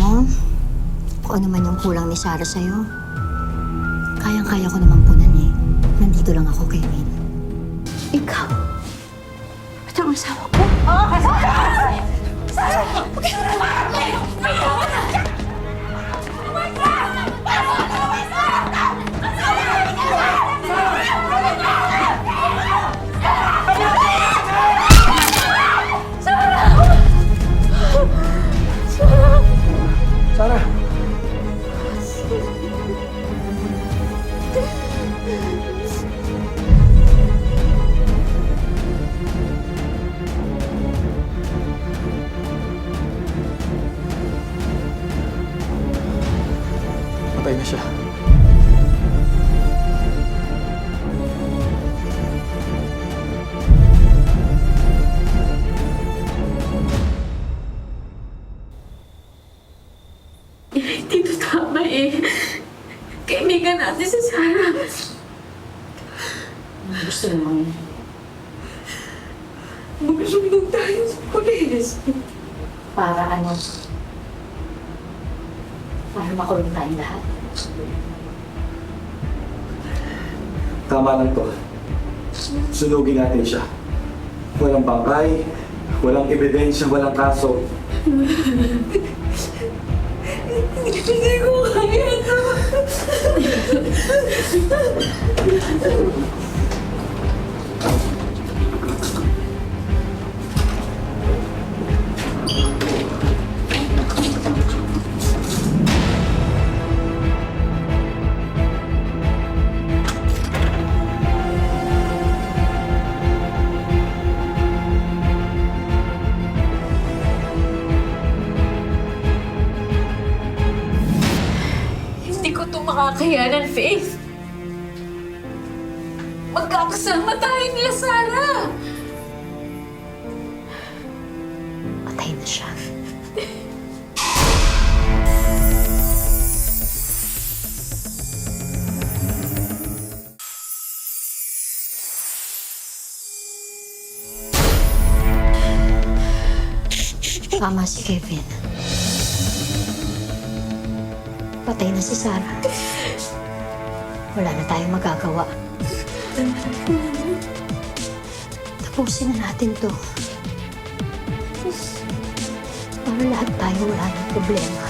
mo, kung ano man yung kulang ni Sarah sa'yo, kayang-kaya ko naman punan eh. Nandito lang ako, Kevin. Ikaw? At ang asawa ko? Sarah! Patay na siya. Hindi to tama eh. Kaibigan natin si Sarah. Gusto mo Magsumbong tayo sa pulis. para ano? Para makulong tayong lahat. Tama lang to. Sunugin natin siya. Walang bangkay, walang ebidensya, walang kaso. Hindi ko kaya ito. Hindi ko ito makakayanan, Faith. Magkakasama tayo nila, Sarah. Patay na siya. Tama si Kevin. Patay na si Sarah. Wala na tayong magagawa. Tapusin na natin to. Para lahat tayo wala ng problema.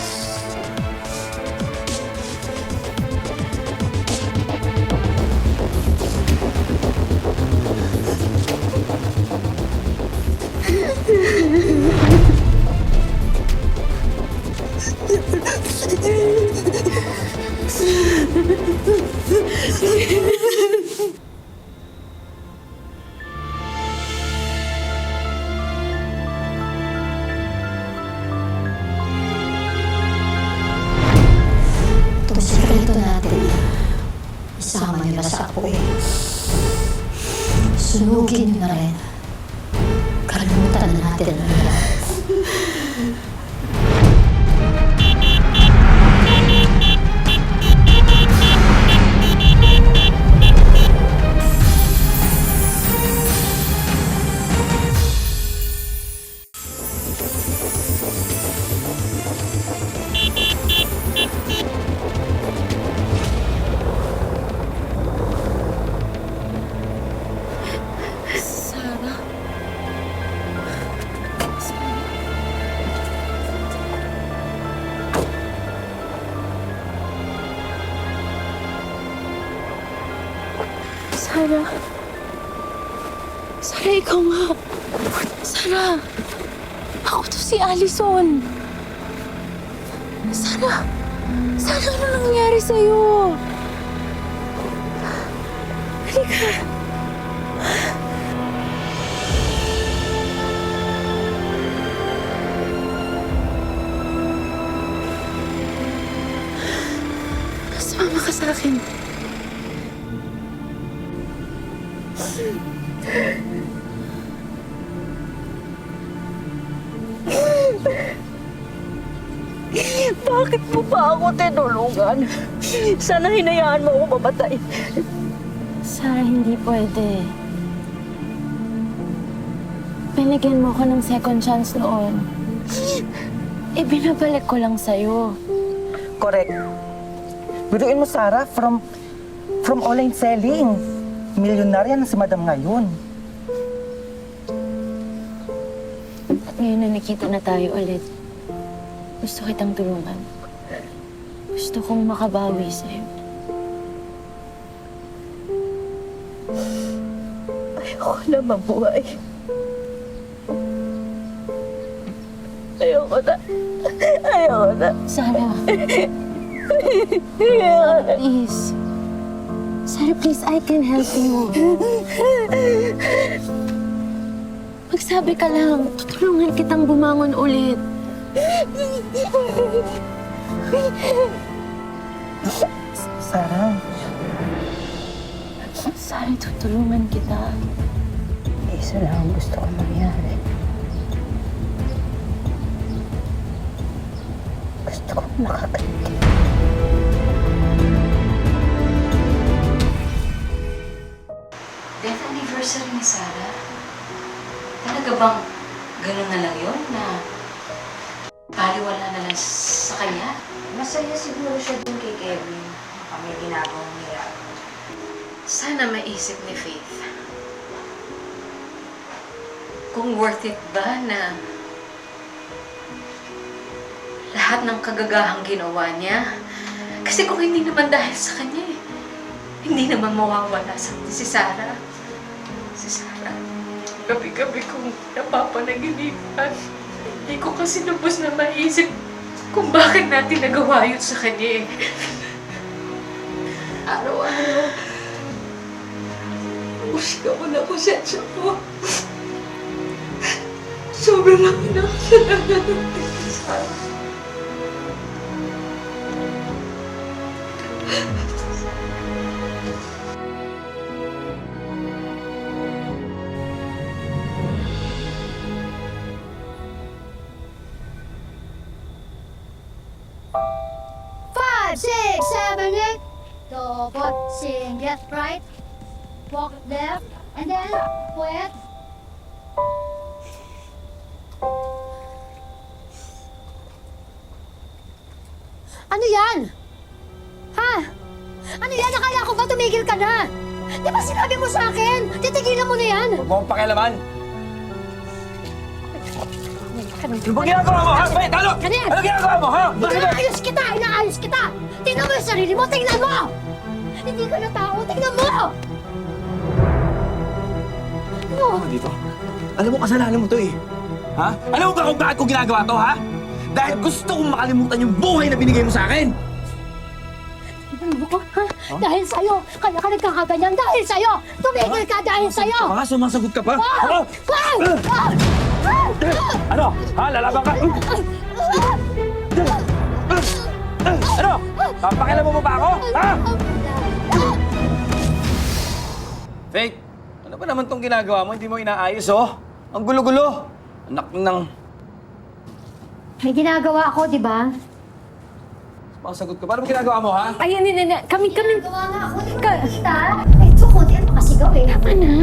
Itong sikreto natin, isama nyo na sa apoy. Sunugin nyo na rin. Kalimutan na natin ang nangyari. Sarah? Sarah? Sarah, ikaw nga. Sarah! Ako to si Allison. Sarah! Sarah, ano nangyari sa'yo? Halika. Sumama ka sa akin. Bakit mo pa ako tinulungan? Sana hinayaan mo ako mamatay. Sarah, hindi pwede. Binigyan mo ko ng second chance noon. binabalik ko lang sa'yo. Correct. Biruin mo, Sarah, from online selling. Milyonarya na si Madam ngayon. At ngayon na nakita na tayo ulit, gusto kitang tulungan. Gusto kong makabawi sa'yo. Ayoko na mabuhay. Ayoko na. Ayoko na. Sarah, Ayoko na. please. Sarah, please, I can help you. Magsabi ka lang, tutulungan kitang bumangon ulit. Sarah, Sarah, tutulungan kita. isa lang ang gusto ko mangyari. Gusto ko makaganti. Death anniversary ni Sarah? Talaga bang ganun na lang yun na baliwala na lang sa kanya? Masaya siguro siya dun kay Kevin. Kami ginagawang niya. Sana maisip ni Faith kung worth it ba na lahat ng kagagahang ginawa niya. Kasi kung hindi naman dahil sa kanya hindi naman mawawala si Sarah. Si Sarah, gabi-gabi kong napapanaginipan. Hindi ko kasi lubos na maisip kung bakit natin nagawa yun sa kanya Araw-araw, usika ko na konsensya ko. Sobrang laki na kasalanan natin kay Sarah. Five, six, seven, eight. Go, foot, sing, left, right. Walk left, and then wet. Ano yan? Ha? Ano yan? Akala ko ba tumigil ka na? Di ba sinabi mo sa akin? Titigilan mo na yan? Huwag mo akong pakialaman. Ano ba ginagawa mo, ha? Wait, ano? Ano yan? Ano ginagawa mo, ha? Inaayos kita! Inaayos kita! Tingnan mo yung sarili mo! Tingnan mo! Hindi ka na tao! Tingnan mo! Ano? Ano dito? Alam mo, kasalanan mo to eh. Ha? Alam mo ba kung bakit ko ginagawa to, ha? Dahil gusto kong makalimutan yung buhay na binigay mo sa akin. Tingnan mo ko, ha? Dahil sa'yo! Kaya ka nagkakaganyan dahil sa'yo! Tumigil ka dahil sa'yo! Baka sumasagot ka pa. Ah! Ano? Ah! Ah! Ano? Ha? Lalaban ka? Ano? Papakialaman mo ba ako? Ha? Faith, ano ba naman tong ginagawa mo? Hindi mo inaayos, oh. Ang gulo-gulo. Anak ng... May ginagawa ako, di ba? Sumasagot ka. Paano mo ginagawa mo, ha? Ay, kami. Ginagawa nga ako, di ba kita? Eh, tsukot yan makasigaw eh. Tama na.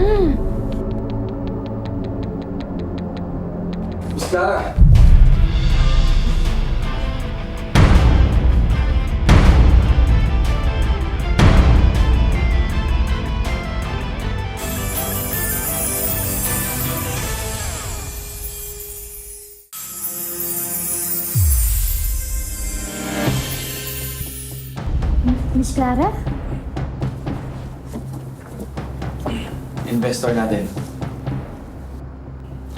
Basta. Miss Clara? Investor natin.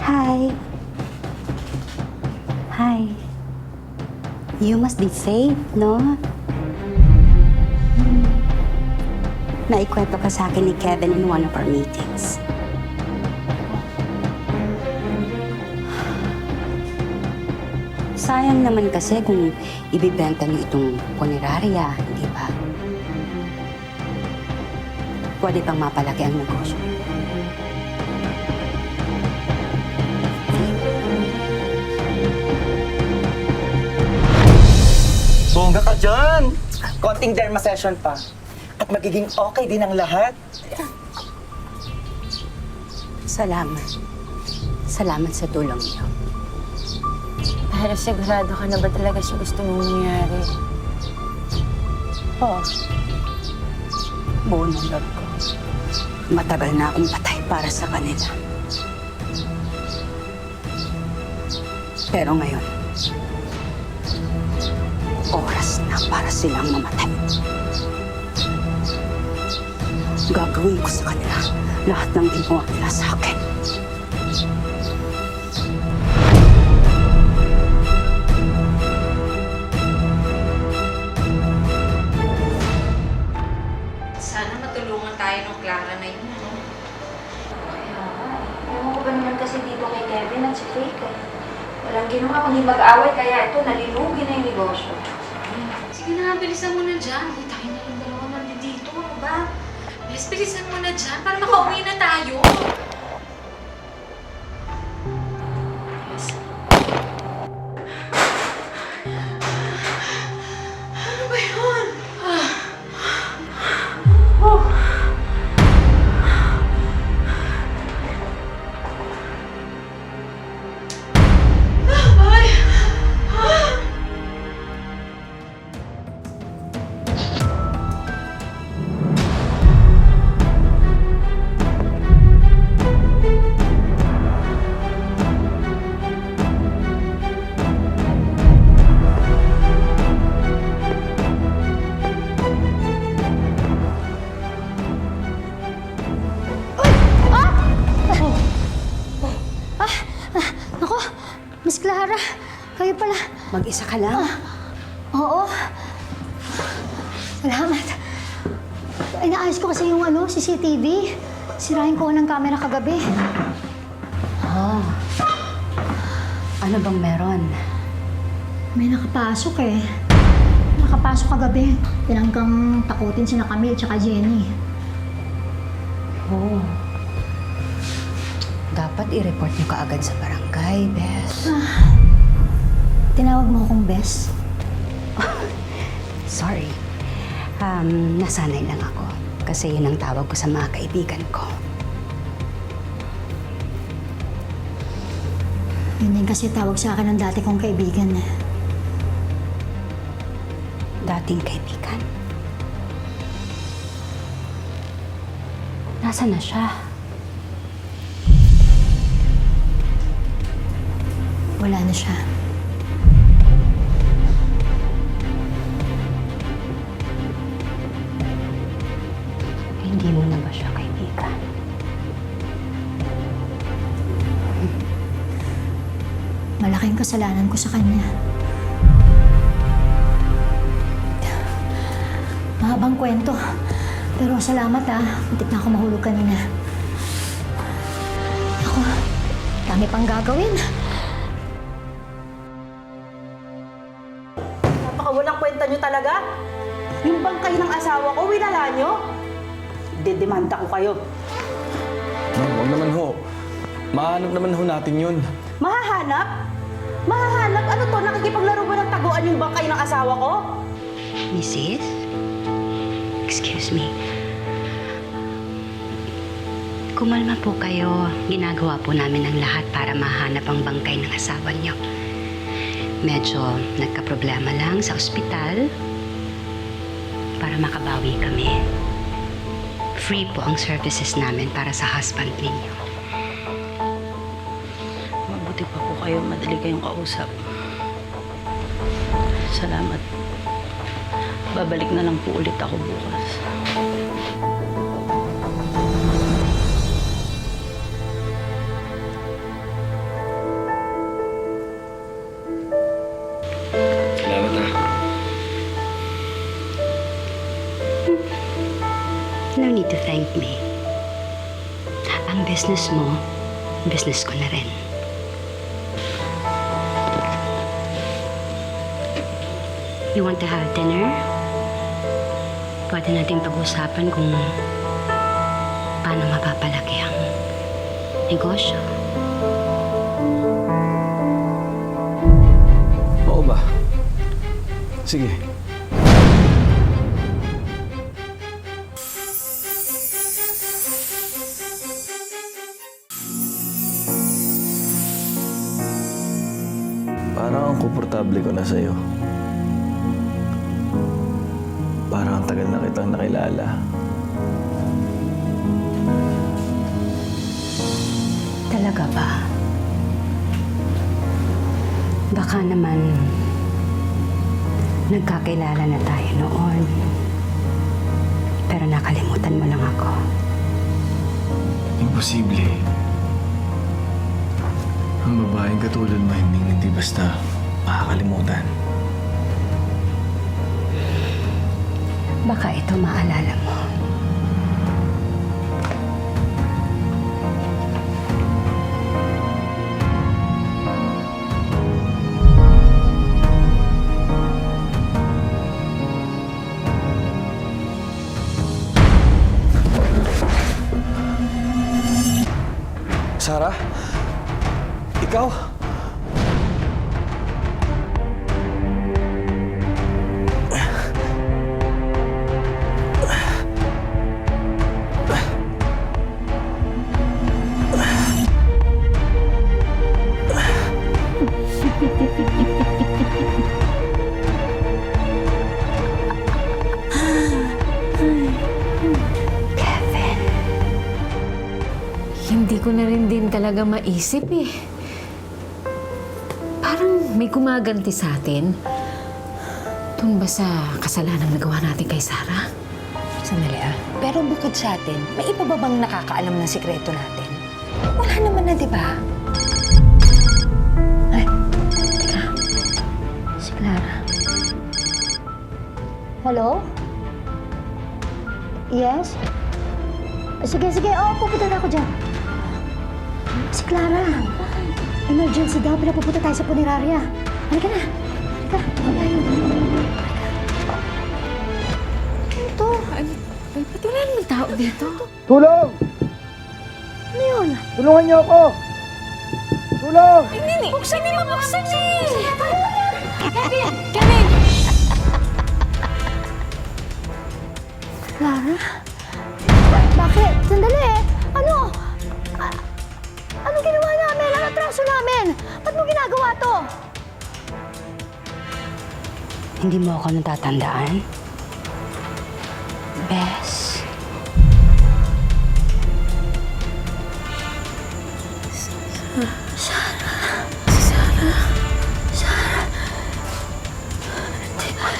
Hi. Hi. You must be safe, no? Naikwento ka sa akin ni Kevin in one of our meetings. Sayang naman kasi kung ibibenta niyo itong punerarya, di ba? Pwede pang mapalaki ang negosyo. Bongga ka dyan! Konting derma session pa. At magiging okay din ang lahat. Salamat. Salamat sa tulong niyo. Pero sigurado ka na ba talaga sa gusto mong mangyari? Oo. Buo ng loob ko. Matagal na akong patay para sa kanila. Pero ngayon, oras na para silang mamatay. Gagawin ko sa kanila lahat ng ginawa nila sa akin. Sana matulungan tayo ng Clara na yun. Ewan ko ba naman kasi dito kay Kevin at si Faye eh. Walang ginawa kundi mag-away kaya ito nalilugi na yung negosyo. Sige na, bilisan mo na dyan. Hindi tayo na yung dalawa nandito. Ano ba? Bilisan mo na dyan para makauwi na tayo. Yes. Ano ba yun? Ako, Miss Clara, kayo pala. Mag-isa ka lang? Oo. Salamat. Inaayos ko kasi yung CCTV. Sirahin ko ng camera kagabi. Oh. Ano bang meron? May nakapasok eh. Nakapasok kagabi. Pinanggang takutin sina Camille tsaka Jenny. Oh. Dapat i-report niyo kaagad sa barangay, Bes. Tinawag mo akong Bes. Sorry. Nasanay lang ako. Kasi yun ang tawag ko sa mga kaibigan ko. Yun din kasi tawag sa akin ng dati kong kaibigan. Dating kaibigan. Nasaan na siya? Wala na siya. Hindi mo na ba siya kaibigan? Malaking kasalanan ko sa kanya. Mahabang kwento. Pero salamat muntik na ako mahulog kanina. Ako, dami pang gagawin. Napakawalang kwenta nyo talaga. Yung bangkay ng asawa ko, winala nyo. Didemanda ko kayo. Ma'am, huwag naman ho. Mahanap naman ho natin yun. Mahahanap? Mahahanap? Ano to? Nakikipaglaro ba ng taguan yung bangkay ng asawa ko? Mrs.? Excuse me. Kumalma po kayo. Ginagawa po namin ang lahat para mahanap ang bangkay ng asawa niyo. Medyo nagka-problema lang sa ospital para makabawi kami. Free po ang services namin para sa husband ninyo. Mabuti pa po kayo, madali kayong kausap. Salamat. Babalik na lang po ulit ako bukas. Salamat na. No need to thank me. Ang business mo, business ko na rin. You want to have dinner? Pwede nating pag-usapan kung paano mapapalaki ang negosyo. Oo ba? Sige. Parang ang komportable ko na sa'yo. Parang ang tagal na kitang nakilala. Talaga ba? Baka naman nagkakilala na tayo noon. Pero nakalimutan mo lang ako. Imposible. Ang babaeng katulad mo hindi basta makakalimutan. Baka ito maalala mo. Sarah? Ikaw? Hindi ko na rin din talaga maisip eh. Parang may gumaganti sa atin. Doon ba sa kasalanan na nagawa natin kay Sarah? Sandali ah. Pero bukod sa atin, may iba ba bang nakakaalam ng sikreto natin? Wala naman na, di ba? Ay, teka. Si Clara. Hello? Yes? Sige, oo, pupunta na ako dyan. Si Clara. Emergency daw, pinapupunta tayo sa punerarya. Halika na. Halika, tayo. Ito. Ba't wala naman tao dito? Tulong! Ano yun? Tulungan niyo ako! Tulong! Buksan niyo! Buksan niyo! Kevin! Clara? Bakit? Sandali eh. Ano? Anong ginawa namin? Ano atraso namin? Ba't mo ginagawa to? Hindi mo ako natatandaan? Bes.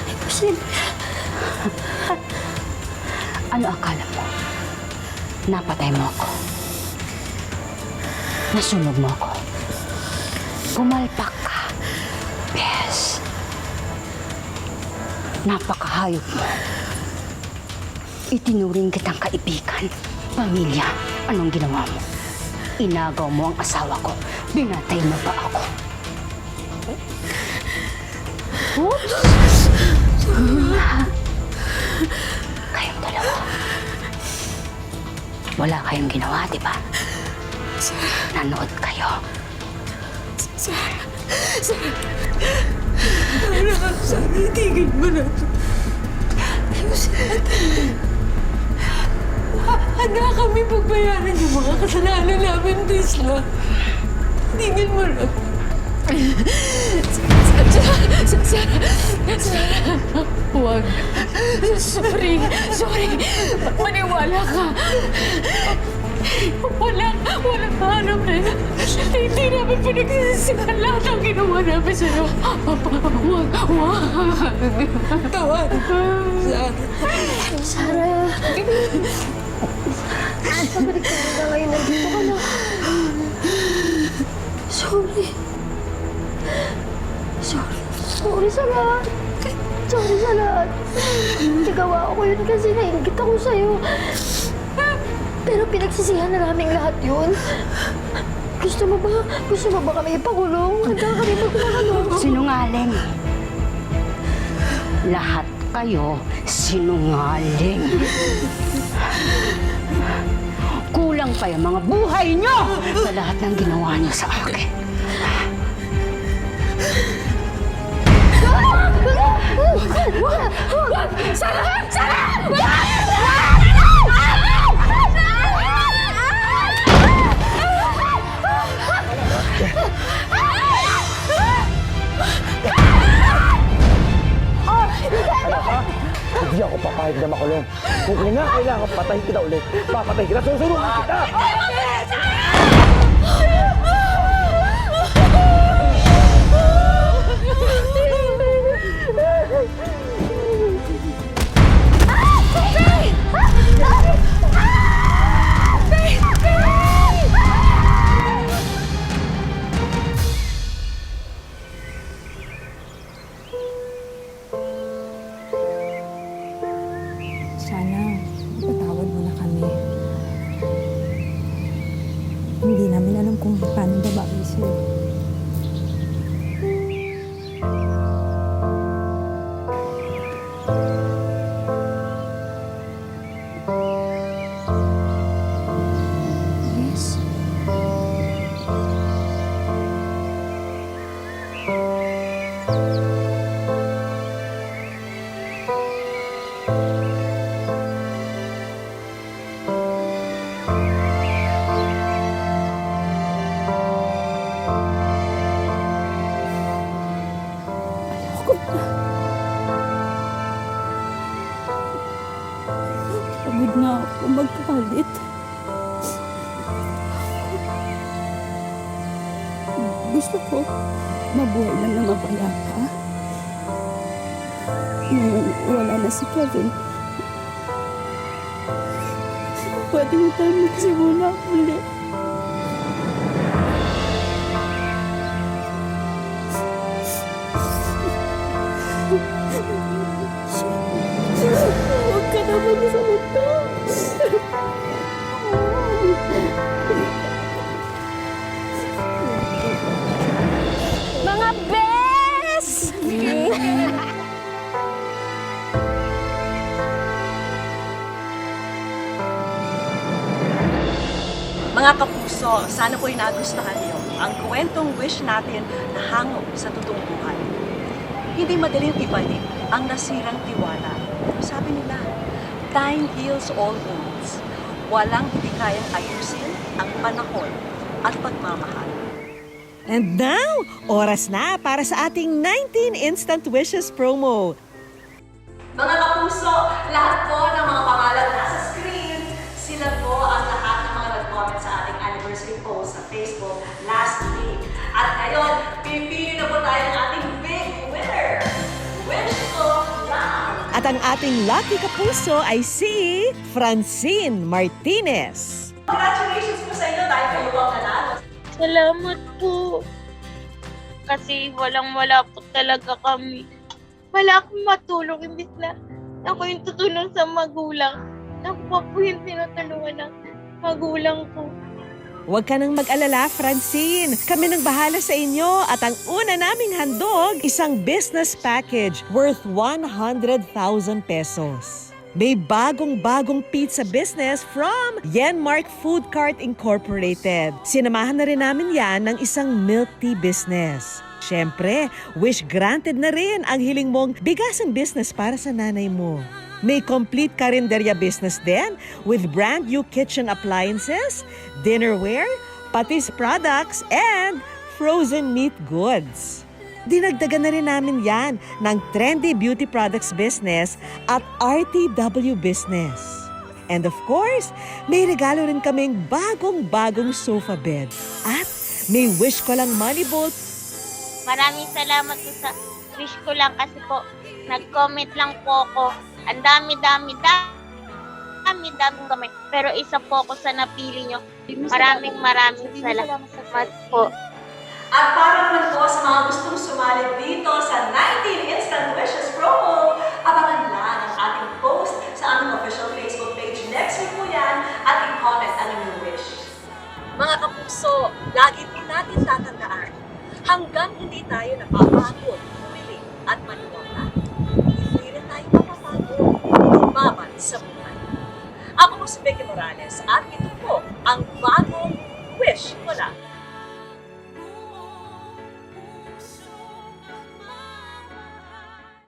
Imposible. Ano akala mo? Napatay mo ako. Nasunog mo ako. Pumalpak ka. Bes. Napakahayop mo. Itinuring kitang kaibigan. Pamilya. Anong ginawa mo? Inagaw mo ang asawa ko. Binatay mo pa ako. Oops! Kayong dalawa. Wala kayong ginawa, di ba? Nanood kayo. Sarah, itigil mo na ito. Ayusin natin. Handa kami pagbayaran yung mga kasalanan namin, Bisla. Tigil mo na. Sarah, huwag. Sorry. Maniwala ka. Walang hanap na yun. Hindi namin pinagsisisihan lahat ang ginawa namin sa'yo. Huwag. Tawad. Sarah. Pabalik ka na ngayon. Nandito ka na. Sorry sa lahat. Sorry sa lahat. Nagawa ko yun kasi nainggit ako sa'yo. Pero pinagsisihan na namin lahat yun. Gusto mo ba kami ipakulong? Handa kami magkumakalong. Sinungaling. Lahat kayo sinungaling. Kulang pa yung mga buhay nyo sa lahat ng ginawa nyo sa akin. pwede na makulong. Kung kailangan patayin kita ulit, papatayin kita, susunugin kita! Sana, patawad mo na kami. Hindi namin alam kung paano babawi sa'yo. Yes. Pagod na ako magkalit. Gusto ko mabuhay lang na mapayapa. Ngayon, wala na si Kevin. Pwede mo tayo magsimula ulit. Huwag ka na magsalita. Mga bes! Mga kapuso, sana po'y nagustuhan niyo ang kwentong wish natin na hango sa totoong buhay. Hindi madaling ibalik ang nasirang tiwala. Sabi nila, time heals all wounds. Walang hindi kayang ayusin ang panahon at pagmamahal. And now, oras na para sa ating 19 Instant Wishes promo. Mga kapuso, lahat po ng mga pangalan nasa screen, sila po ang lahat ng mga nag-comment sa ating anniversary post sa Facebook last week. At ngayon, pipili na po tayo ng ating big winner. Wish ko lang! At ang ating lucky kapuso ay si Francine Martinez. Congratulations po sa inyo dahil kayo po ang nanalo. Salamat po. Kasi walang-wala po talaga kami. Wala akong matulong, imbis na ako yung tutulong sa magulang. Ako po yung tinutulungan ng magulang ko. Huwag ka nang mag-alala, Francine. Kami nang bahala sa inyo at ang una naming handog, isang business package worth 100,000 pesos. May bagong-bagong pizza business from Yenmark Food Cart Incorporated. Sinamahan na rin namin yan ng isang milk tea business. Siyempre, wish granted na rin ang hiling mong bigasan business para sa nanay mo. May complete karinderya business din with brand new kitchen appliances, dinnerware, patis products, and frozen meat goods. Dinagdagan na rin namin yan ng trendy beauty products business at RTW business. And of course, may regalo rin kaming bagong-bagong sofa bed. At may wish ko lang money bolt. Maraming salamat po sa wish ko lang kasi po, nag-comment lang po ako. Ang dami-dami comment. Pero isa po ako sa napili nyo. Maraming salamat po. At para naman po sa mga gustong sumali dito sa 19 Instant Wishes promo, abangan lang ang ating post sa aming official Facebook page. Next week po yan at i-comment ang inyong wish. Mga kapuso, lagi po natin tatandaan, hanggang hindi tayo napapagod, pumili at maniwala, hindi rin tayo mapapagod, lumaban sa buhay. Ako po si Becky Morales at ito po ang bagong wish ko lang.